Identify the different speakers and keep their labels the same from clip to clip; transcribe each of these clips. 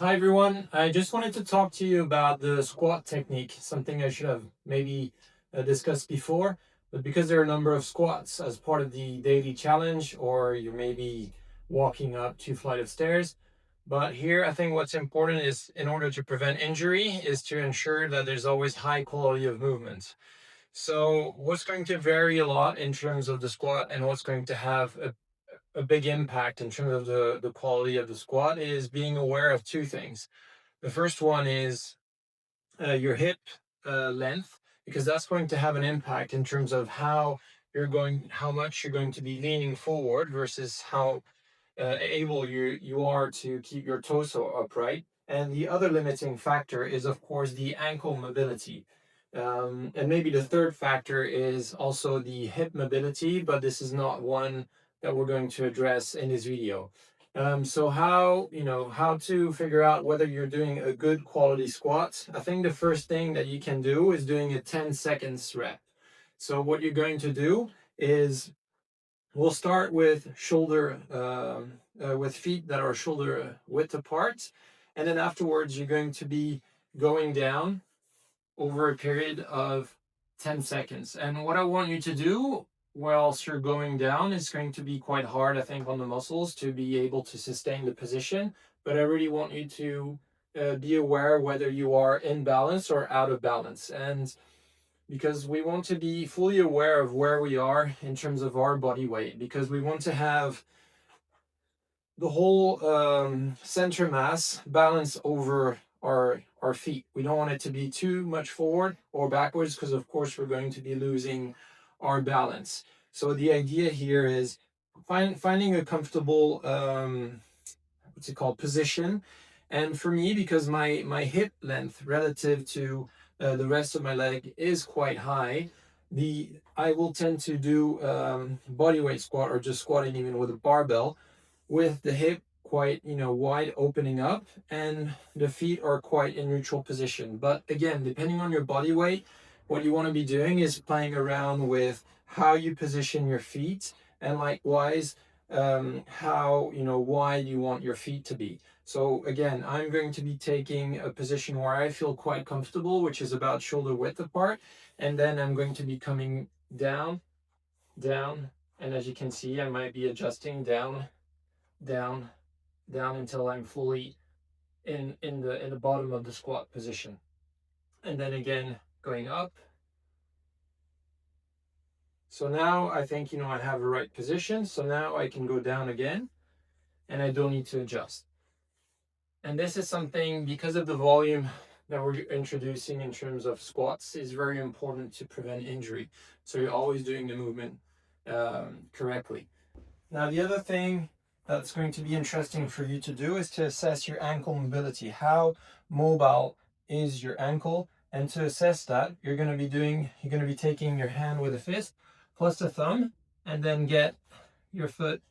Speaker 1: Hi everyone, I just wanted to talk to you about the squat technique, something I should have maybe discussed before, but because there are a number of squats as part of the daily challenge, or you're maybe walking up 2 flights of stairs. But here I think what's important is, in order to prevent injury, is to ensure that there's always high quality of movement. So what's going to vary a lot in terms of the squat and what's going to have a big impact in terms of the quality of the squat is being aware of two things. The first one is your hip length, because that's going to have an impact in terms of how much you're going to be leaning forward versus how able you are to keep your torso upright. And the other limiting factor is, of course, the ankle mobility. And maybe the third factor is also the hip mobility, but this is not one that we're going to address in this video. So how to figure out whether you're doing a good quality squat? I think the first thing that you can do is doing a 10 seconds rep. So what you're going to do is we'll start with with feet that are shoulder width apart, and then afterwards you're going to be going down over a period of 10 seconds. And what I want you to do whilst you're going down is going to be quite hard, I think, on the muscles to be able to sustain the position. But I really want you to be aware whether you are in balance or out of balance. And because we want to be fully aware of where we are in terms of our body weight, because we want to have the whole center mass balance over our feet. We don't want it to be too much forward or backwards, because of course we're going to be losing our balance. So the idea here is finding a comfortable what's it called, position. And for me, because my hip length relative to the rest of my leg is quite high, I will tend to do body weight squat, or just squatting even with a barbell, with the hip quite wide, opening up, and the feet are quite in neutral position. But again, depending on your body weight, what you want to be doing is playing around with how you position your feet, and likewise how wide you want your feet to be. So again, I'm going to be taking a position where I feel quite comfortable, which is about shoulder width apart, and then I'm going to be coming down, and as you can see, I might be adjusting down, down, down until I'm fully in the bottom of the squat position, and then again going up. So now I think I have a right position. So now I can go down again, and I don't need to adjust. And this is something, because of the volume that we're introducing in terms of squats, is very important to prevent injury. So you're always doing the movement correctly. Now, the other thing that's going to be interesting for you to do is to assess your ankle mobility. How mobile is your ankle? And to assess that, you're going to be taking your hand with a fist plus the thumb, and then get your foot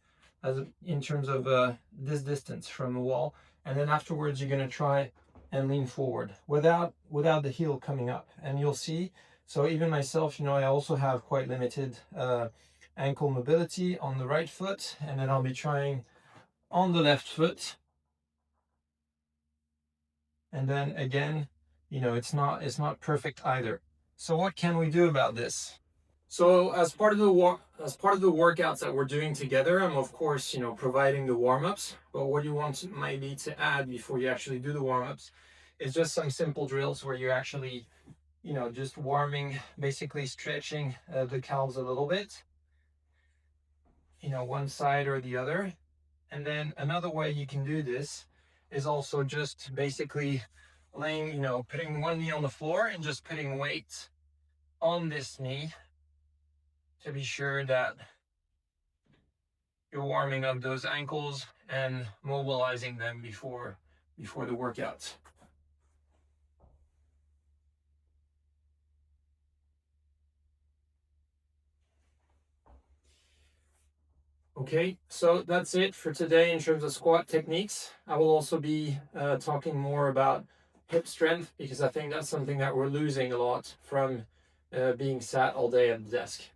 Speaker 1: in terms of this distance from the wall. And then afterwards, you're going to try and lean forward without the heel coming up. And you'll see, so even myself, I also have quite limited ankle mobility on the right foot, and then I'll be trying on the left foot. And then again, it's not perfect either. So what can we do about this? So as part of the workouts that we're doing together, I'm of course providing the warm-ups. But what you want maybe to add before you actually do the warm-ups is just some simple drills where you're actually just warming, basically stretching the calves a little bit, one side or the other. And then another way you can do this is also just basically laying, putting one knee on the floor and just putting weight on this knee, to be sure that you're warming up those ankles and mobilizing them before the workout. Okay, so that's it for today in terms of squat techniques. I will also be talking more about hip strength, because I think that's something that we're losing a lot from being sat all day at the desk.